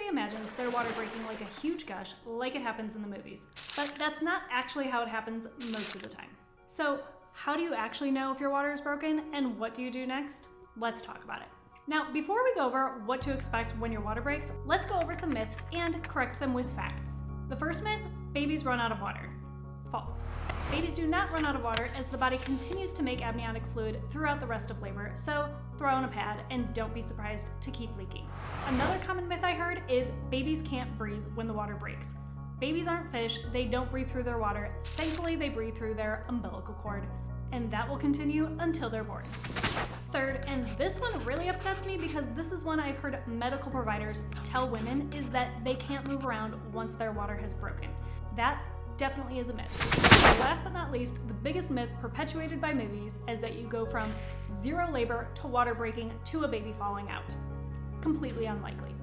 everybody imagines their water breaking like a huge gush like it happens in the movies, but that's not actually how it happens most of the time. So how do you actually know if your water is broken, and what do you do next? Let's talk about it. Now, before we go over what to expect when your water breaks, let's go over some myths and correct them with facts. The first myth, babies run out of water. False. Babies do not run out of water as the body continues to make amniotic fluid throughout the rest of labor, so throw in a pad and don't be surprised to keep leaking. Another common myth I heard is babies can't breathe when the water breaks. Babies aren't fish, they don't breathe through their water. Thankfully, they breathe through their umbilical cord, and that will continue until they're born. Third, and this one really upsets me because this is one I've heard medical providers tell women, is that they can't move around once their water has broken. That definitely is a myth. Last but not least, the biggest myth perpetuated by movies is that you go from zero labor to water breaking to a baby falling out. Completely unlikely.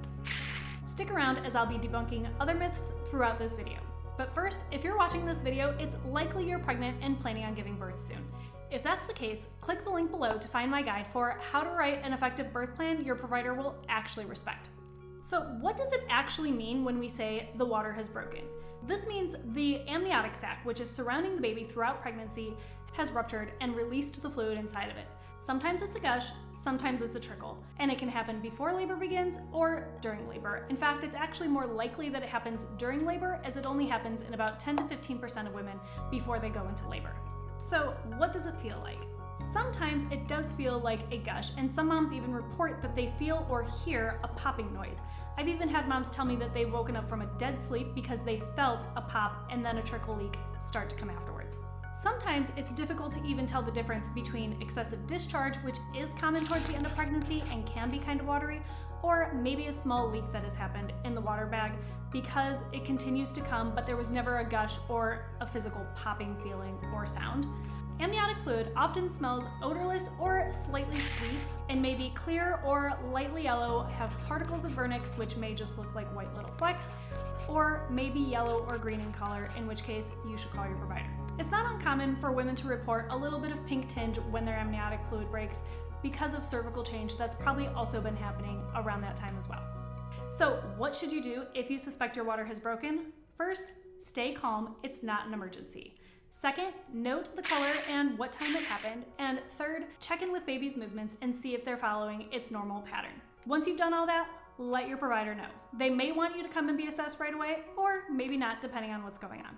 Stick around as I'll be debunking other myths throughout this video. But first, if you're watching this video, it's likely you're pregnant and planning on giving birth soon. If that's the case, click the link below to find my guide for how to write an effective birth plan your provider will actually respect. So what does it actually mean when we say the water has broken? This means the amniotic sac, which is surrounding the baby throughout pregnancy, has ruptured and released the fluid inside of it. Sometimes it's a gush, sometimes it's a trickle, and it can happen before labor begins or during labor. In fact, it's actually more likely that it happens during labor, as it only happens in about 10 to 15% of women before they go into labor. So what does it feel like? Sometimes it does feel like a gush, and some moms even report that they feel or hear a popping noise. I've even had moms tell me that they've woken up from a dead sleep because they felt a pop and then a trickle leak start to come afterwards. Sometimes it's difficult to even tell the difference between excessive discharge, which is common towards the end of pregnancy and can be kind of watery, or maybe a small leak that has happened in the water bag because it continues to come, but there was never a gush or a physical popping feeling or sound. Amniotic fluid often smells odorless or slightly sweet and may be clear or lightly yellow, have particles of vernix, which may just look like white little flecks, or may be yellow or green in color, in which case you should call your provider. It's not uncommon for women to report a little bit of pink tinge when their amniotic fluid breaks because of cervical change. That's probably also been happening around that time as well. So what should you do if you suspect your water has broken? First, stay calm, it's not an emergency. Second, note the color and what time it happened. And third, check in with baby's movements and see if they're following its normal pattern. Once you've done all that, let your provider know. They may want you to come and be assessed right away, or maybe not, depending on what's going on.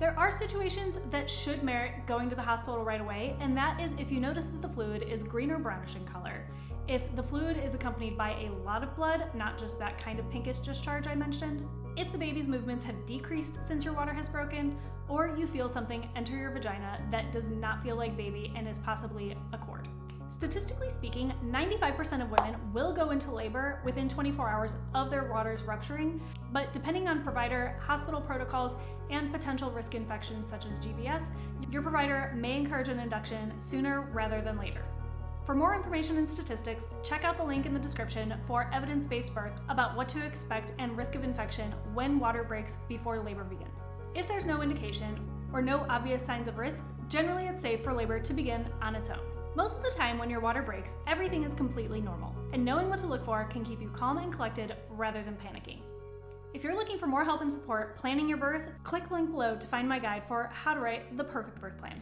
There are situations that should merit going to the hospital right away, and that is if you notice that the fluid is green or brownish in color. If the fluid is accompanied by a lot of blood, not just that kind of pinkish discharge I mentioned, if the baby's movements have decreased since your water has broken, or you feel something enter your vagina that does not feel like baby and is possibly a cord. Statistically speaking, 95% of women will go into labor within 24 hours of their waters rupturing, but depending on provider, hospital protocols, and potential risk infections such as GBS, your provider may encourage an induction sooner rather than later. For more information and statistics, check out the link in the description for evidence-based birth about what to expect and risk of infection when water breaks before labor begins. If there's no indication or no obvious signs of risks, generally it's safe for labor to begin on its own. Most of the time when your water breaks, everything is completely normal, and knowing what to look for can keep you calm and collected rather than panicking. If you're looking for more help and support planning your birth, click the link below to find my guide for how to write the perfect birth plan.